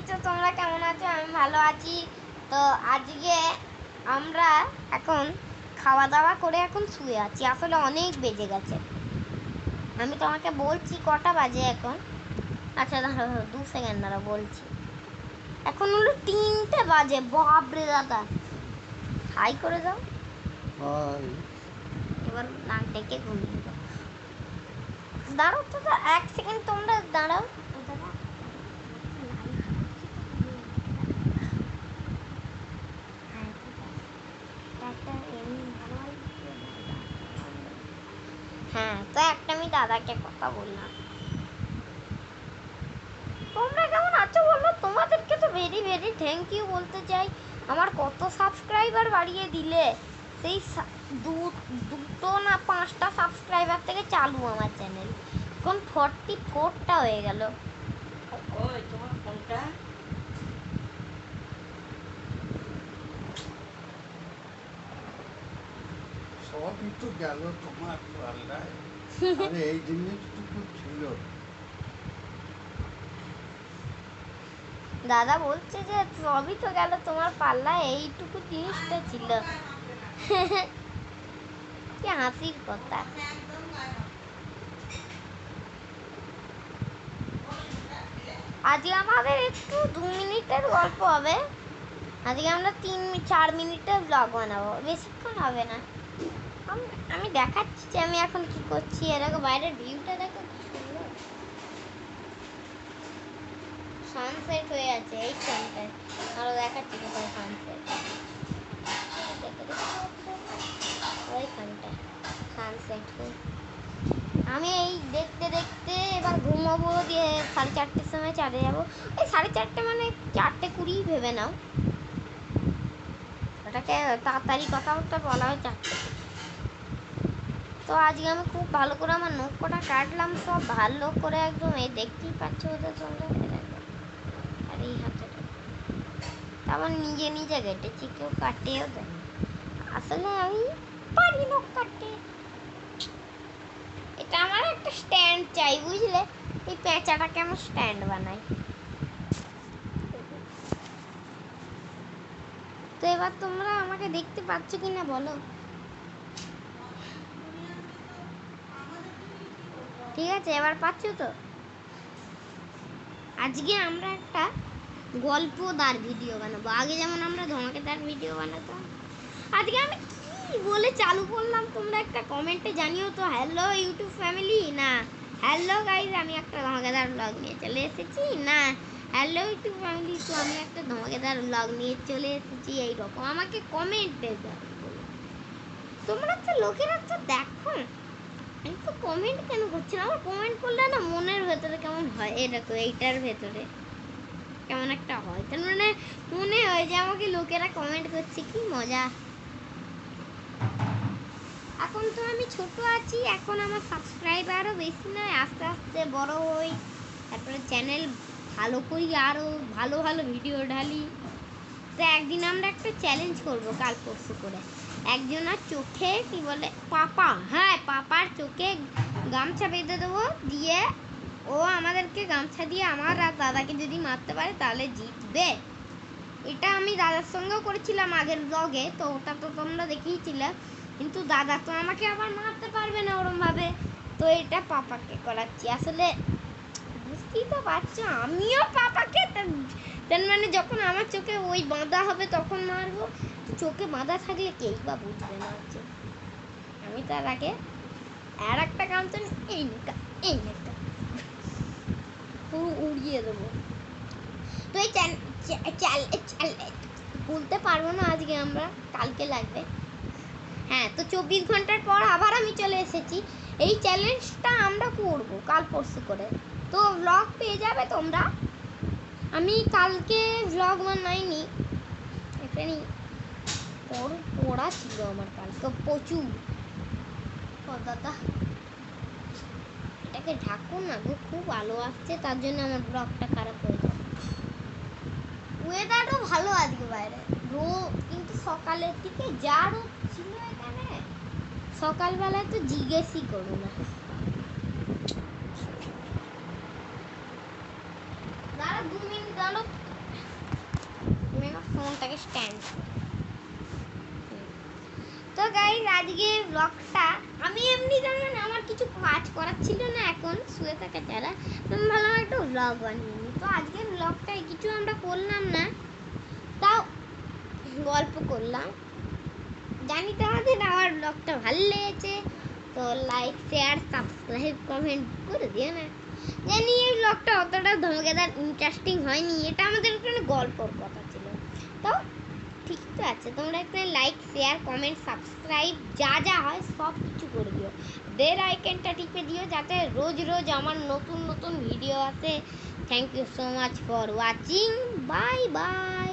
আছো? তোমরা কেমন আছো? আমি ভালো আছি। তো আজকে আমরা এখন খাওয়া দাওয়া করে এখন শুয়ে আছি। আসলে অনেক বেজে গেছে। আমি তোমাকে বলছি কটা বাজে এখন। আচ্ছা দাঁড়াও 2 সেকেন্ড দাঁড়াও বলছি। এখন হলো 3টে বাজে। বাপরে দাদা, হাই করে দাও। এবার নাক ডেকে ঘুমিয়ে দাও। দাঁড়াও তো 1 সেকেন্ড তোমরা দাঁড়াও। দাদা হ্যাঁ, তো একটা আমি দাদাকে কথা বললাম। তোমরা কেমন আছো বলো? তোমাদেরকে তো ভেরি ভেরি থ্যাংক ইউ বলতে চাই। আমার কত সাবস্ক্রাইবার বাড়িয়ে দিলে। সেই দুটো না 5টা সাবস্ক্রাইবার থেকে চালু আমার চ্যানেল। এখন 44টা হয়ে গেল। ওই তোমার ফোনটা সবই তো গেল তোমার পাল্লায়। আরে এই জিনিসটুকু ছিল। দাদা বলছে যে সবই তো গেল তোমার পাল্লায়, এইটুকু জিনিসটা ছিল। কি হাসির কথা। আজকে আমাদের একটু 2 মিনিটের গল্প হবে। আজকে আমরা 3-4 মিনিটের ব্লগ বানাবো, বেশিক্ষণ হবে না। আমি দেখাচ্ছি যে আমি এখন কি করছি। এরকম বাইরের ভিউটা দেখো কি সুন্দর। সানসেট হয়ে আছে এইখানটায়। আরো দেখাচ্ছি কোথায় সানসেট। ওইখানটায় সানসেট। আমি এই দেখতে দেখতে এবার ঘুমাবো, দিয়ে 4:30টার সময় চারে যাবো। এই 4:30 মানে 4:20 ভেবে নাও। ওটাকে তাড়াতাড়ি কথাবার্তা বলা হয় 4টে। তো আজকে আমি খুব ভালো করে আমার নখ কটা কাটলাম, সব ভালো করে একদম। এই দেখতেই পাচ্ছ ওদের সঙ্গে। আর এই হাতটা আমার নিজে নিজে কেটেছি, কেউ কাটেও দেয়। আসলে আমি পারি নখ কাটতে। এটা আমার একটা স্ট্যান্ড চাই, বুঝলে? এই পেঁচাটাকে আমার স্ট্যান্ড বানাই। তো এবার তোমরা আমাকে দেখতে পাচ্ছ কিনা বলো? ঠিক আছে, এবার পাচ্ছ তো? আজকে আমরা একটা গল্পদার ভিডিও বানাবো। আগে যেমন আমরা ধমাকেদার ভিডিও বানাতাম, আজকে আমি কি বলে চালু করলাম তোমরা একটা কমেন্টে জানিও তো। হ্যালো ইউটিউব ফ্যামিলি, না হ্যালো গাইজ আমি একটা ধমাকেদার ব্লগ নিয়ে চলে এসেছি, না হ্যালো ইউটিউব ফ্যামিলি তো আমি একটা ধমাকেদার ব্লগ নিয়ে চলে এসেছি। এইরকম আমাকে কমেন্টে বলো। তোমরা তো লোকেরা তো দেখো, আমি তো কমেন্ট কেন করছি না? আমার কমেন্ট করলে না মনের ভেতরে কেমন হয়। এই দেখো এইটার ভেতরে কেমন একটা হয়, তার মানে মনে হয় যে আমাকে লোকেরা কমেন্ট করছে, কি মজা। এখন তো আমি ছোট আছি, এখন আমার সাবস্ক্রাইবারও বেশি নয়। আস্তে আস্তে বড় হই, তারপরে চ্যানেল ভালো করি, আরও ভালো ভালো ভিডিও ঢালি। তো একদিন আমরা একটা চ্যালেঞ্জ করব কাল পরশু করে। একজনের চোখে কি বলে পাপার চোখে গামছা বেঁধে দেবো, দিয়ে ও আমাদেরকে গামছা দিয়ে আমার আর দাদাকে যদি মারতে পারে তাহলে জিতবে। এটা আমি দাদার সঙ্গেও করেছিলাম আগের ব্লগে, তো ওটা তো তোমরা দেখিয়েছিলে। কিন্তু দাদা তো আমাকে আবার মারতে পারবে না ওরম ভাবে, তো এটা পাপাকে করাচ্ছি। আসলে বুঝতেই তো পারছো, আমিও পাপাকে তার মানে যখন আমার চোখে ওই বাঁধা হবে তখন মারবো। চোখে বাঁধা থাকলে কেই বা বুঝবে না হচ্ছে। আমি তার আগে আর একটা গামছা এই নেটা পুরো উড়িয়ে দেবো। তো এই বলতে পারবো না আজকে আমরা, কালকে লাগবে। হ্যাঁ, তো 24 ঘন্টার পর আবার আমি চলে এসেছি। এই চ্যালেঞ্জটা আমরা করব কাল পরশু করে, তো ব্লগ পেয়ে যাবে তোমরা। আমি কালকে ব্লগ বানাইনি, এখানে পড়া ছিল আমার কালকে প্রচুর। দাদা এটাকে ঢাকুন না গো, খুব আলো আসছে, তার জন্য আমার ব্লগটা খারাপ হয়ে যায়। ওয়েদারও ভালো আজকে বাইরে, রোদ কিন্তু সকালের দিকে যা রোদ ছিল এখানে, সকালবেলায় তো জিজ্ঞেসই করো না। দাঁড়া 2 মিনিট দাঁড়ো, ফোনটাকে স্ট্যান্ড। তো গাইস আজকে ব্লগটা আমি এমনি জানেন আমার কিছু কাজ করার ছিল না, এখন শুয়ে থাকা ছাড়া আমি ভাবলাম একটা ব্লগ বানিয়ে নিই। তো আজকে ব্লগটায় কিছু আমরা করলাম না, তাও গল্প করলাম। জানি তোমাদের আমার ব্লগটা ভালো লেগেছে, তো লাইক শেয়ার সাবস্ক্রাইব কমেন্ট করে দিও না। জানি এই ব্লগটা অতটা ধমকেদার ইন্টারেস্টিং হয়নি, এটা আমাদের এখানে গল্পর কথা ছিল। তো ঠিক তো আছে, তোমরা একটা লাইক শেয়ার কমেন্ট সাবস্ক্রাইব যা যা হয় সব কিছু করে দিও, বেল আইকনটা টিপে দিও যাতে রোজ রোজ আমার নতুন নতুন ভিডিও আসে। Thank you so much for watching, bye by.